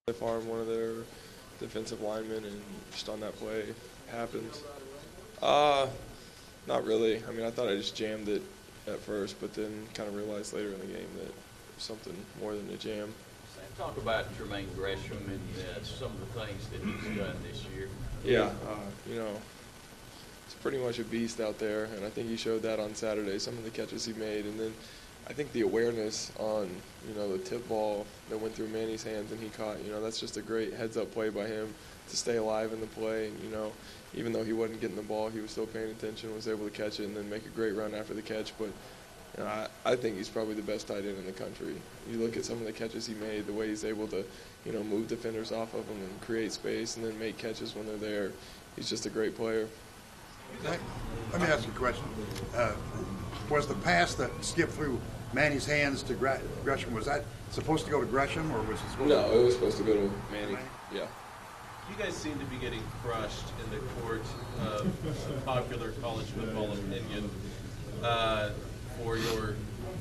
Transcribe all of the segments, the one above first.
They farmed one of their defensive linemen, and just on that play, happened. Not really. I mean, I thought I just jammed it at first, but then kind of realized later in the game that it was something more than a jam. Sam, talk about Jermaine Gresham and some of the things that he's done this year. Yeah, it's pretty much a beast out there, and I think he showed that on Saturday, some of the catches he made. And then I think the awareness on, the tip ball that went through Manny's hands and he caught, that's just a great heads-up play by him to stay alive in the play. And, even though he wasn't getting the ball, he was still paying attention, was able to catch it, and then make a great run after the catch. But I think he's probably the best tight end in the country. You look at some of the catches he made, the way he's able to, move defenders off of him and create space and then make catches when they're there. He's just a great player. Zach, let me ask you a question. Was the pass that skipped through Manny's hands to Gresham, was that supposed to go to Gresham, or was it supposed to? No, it was supposed to go to Manny. Yeah. You guys seem to be getting crushed in the court of popular college football opinion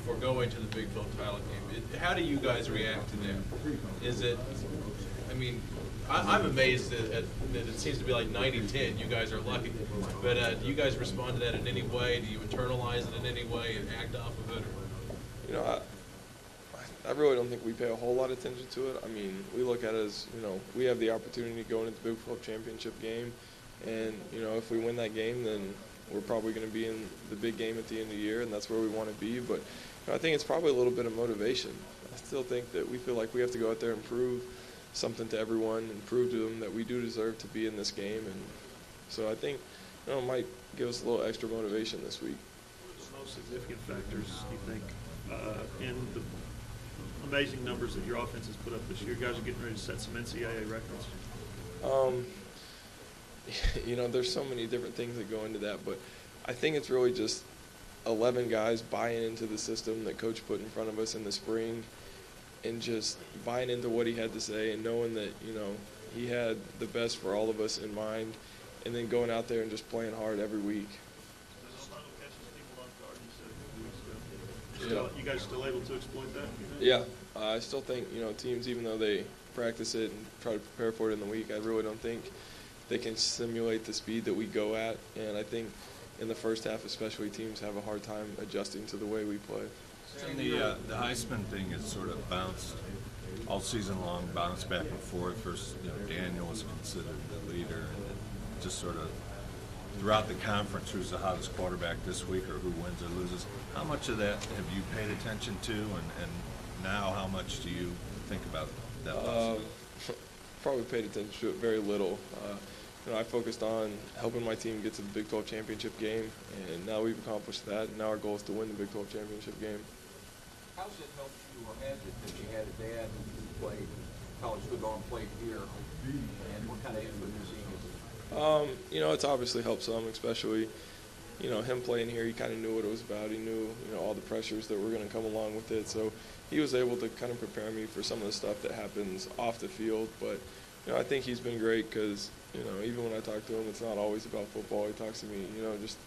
for going to the Big 12 title game. How do you guys react to that? Is it? I'm amazed that it seems to be like 90-10. You guys are lucky, but do you guys respond to that in any way? Do you internalize it in any way and act off of it? I really don't think we pay a whole lot of attention to it. I mean, we look at it as, we have the opportunity to go into the Big 12 championship game, and, if we win that game, then we're probably going to be in the big game at the end of the year, and that's where we want to be. But I think it's probably a little bit of motivation. I still think that we feel like we have to go out there and prove something to everyone and prove to them that we do deserve to be in this game. And so I think, it might give us a little extra motivation this week. What are the most significant factors, you think, in the amazing numbers that your offense has put up this year? You guys are getting ready to set some NCAA records. There's so many different things that go into that, but I think it's really just 11 guys buying into the system that Coach put in front of us in the spring, and just buying into what he had to say and knowing that, he had the best for all of us in mind, and then going out there and just playing hard every week. You guys still able to exploit that? Yeah, I still think, teams, even though they practice it and try to prepare for it in the week, I really don't think they can simulate the speed that we go at. And I think in the first half especially, teams have a hard time adjusting to the way we play. And the Heisman thing has sort of bounced all season long, bounced back and forth. First, Daniel was considered the leader, and then just sort of throughout the conference, who's the hottest quarterback this week, or who wins or loses. How much of that have you paid attention to, and now how much do you think about that? Probably paid attention to it very little. I focused on helping my team get to the Big 12 championship game, and now we've accomplished that, and now our goal is to win the Big 12 championship game. How's it helped you, or has it, that you had a dad who played college football and played here, and what kind of input you're seeing? It's obviously helped some, especially, him playing here. He kind of knew what it was about. He knew, all the pressures that were going to come along with it. So he was able to kind of prepare me for some of the stuff that happens off the field. But, I think he's been great because, even when I talk to him, it's not always about football. He talks to me, just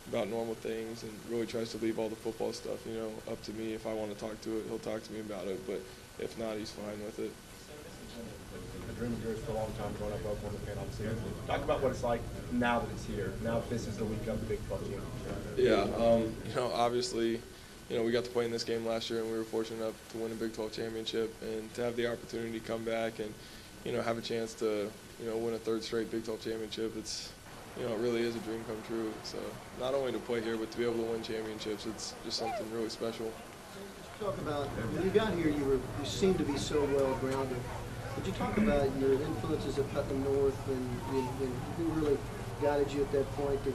about normal things, and really tries to leave all the football stuff, up to me. If I want to talk to it, he'll talk to me about it. But if not, he's fine with it. A dream of yours for a long time growing up in Oklahoma fan, obviously. Talk about what it's like now that it's here. Now that this is the week of the Big 12 championship. Yeah, obviously, we got to play in this game last year, and we were fortunate enough to win a Big 12 championship, and to have the opportunity to come back and, have a chance to, win a third straight Big 12 championship. It's, it really is a dream come true. So not only to play here, but to be able to win championships, it's just something really special. Talk about when you got here, you seemed to be so well grounded. Could you talk about your influences up the north and who really guided you at that point, that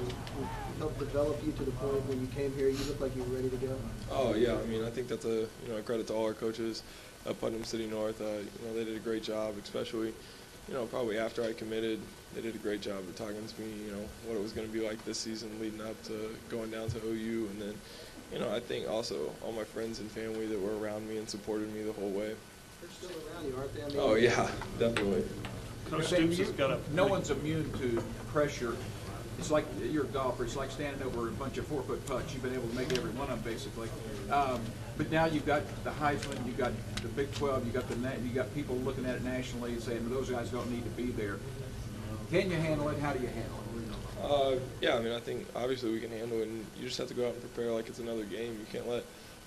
helped develop you to the point when you came here, you looked like you were ready to go? Oh, yeah. I think that's a credit to all our coaches at Putnam City North. They did a great job, especially, probably after I committed. They did a great job of talking to me, what it was going to be like this season leading up to going down to OU. And then, I think also all my friends and family that were around me and supported me the whole way. They're still around you, aren't they? Oh, yeah, definitely. Coach Stoops has got no one's immune to pressure it's like you're a golfer. It's like standing over a bunch of 4-foot putts. You've been able to make every one of them basically. But now you've got the Heisman, you've got the Big 12, you got people looking at it nationally and saying those guys don't need to be there. Can you handle it? How do you handle it? Yeah, I mean, I think obviously we can handle it, and you just have to go out and prepare like it's another game. You can't let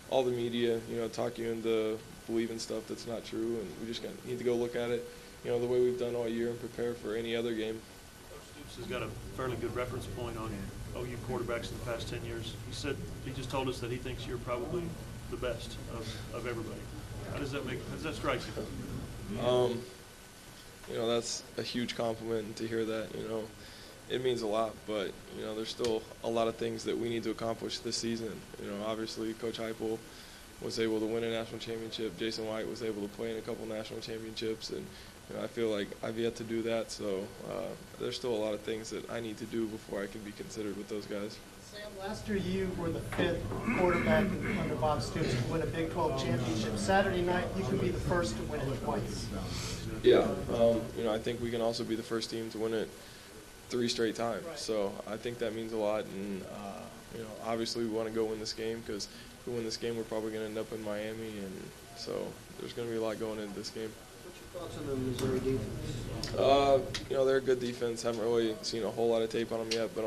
all the media, talk you into believing stuff that's not true, and we just need to go look at it, the way we've done all year and prepare for any other game. Coach Stoops has got a fairly good reference point on OU quarterbacks in the past 10 years. He just told us that he thinks you're probably the best of everybody. How does that strike you? That's a huge compliment, and to hear that, it means a lot, but, there's still a lot of things that we need to accomplish this season. Obviously Coach Heupel was able to win a national championship. Jason White was able to play in a couple national championships, and I feel like I've yet to do that, so there's still a lot of things that I need to do before I can be considered with those guys. Sam, last year you were the 5th quarterback under Bob Stoops to win a Big 12 championship. Saturday night, you can be the first to win it twice. Yeah, I think we can also be the first team to win it 3 straight times. Right. So I think that means a lot, and obviously we want to go win this game, because if we win this game, we're probably going to end up in Miami, and so there's going to be a lot going into this game. What's your thoughts on the Missouri defense? They're a good defense. Haven't really seen a whole lot of tape on them yet, but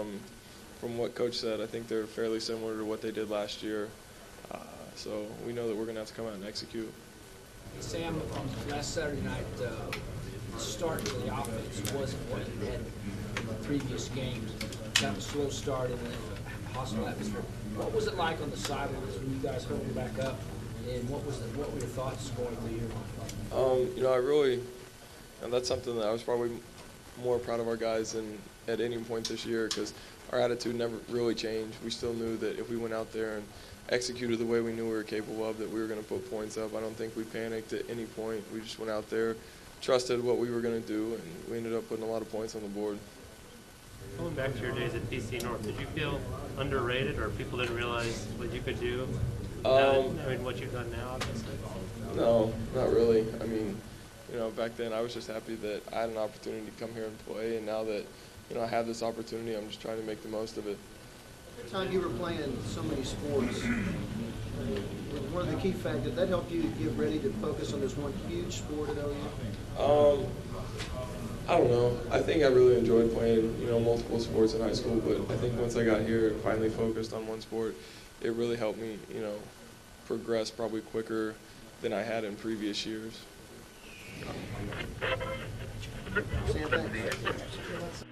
from what Coach said, I think they're fairly similar to what they did last year. So we know that we're going to have to come out and execute. Sam, last Saturday night, the start of the offense wasn't what it had in the previous games. Kind of a slow start and then a hostile atmosphere. What was it like on the sidelines when you guys hurled back up? And what were your thoughts going through here? That's something that I was probably more proud of our guys than at any point this year, because our attitude never really changed. We still knew that if we went out there and executed the way we knew we were capable of, that we were going to put points up. I don't think we panicked at any point. We just went out there, trusted what we were going to do, and we ended up putting a lot of points on the board. Going back to your days at PC North, did you feel underrated, or people didn't realize what you could do? What you've done now, obviously. No, not really. Back then I was just happy that I had an opportunity to come here and play, and now that I have this opportunity, I'm just trying to make the most of it. At the time you were playing so many sports, one of the key factors, that helped you get ready to focus on this one huge sport at OU? I don't know. I think I really enjoyed playing, multiple sports in high school, but I think once I got here and finally focused on one sport, it really helped me, progress probably quicker than I had in previous years. Sam, thanks.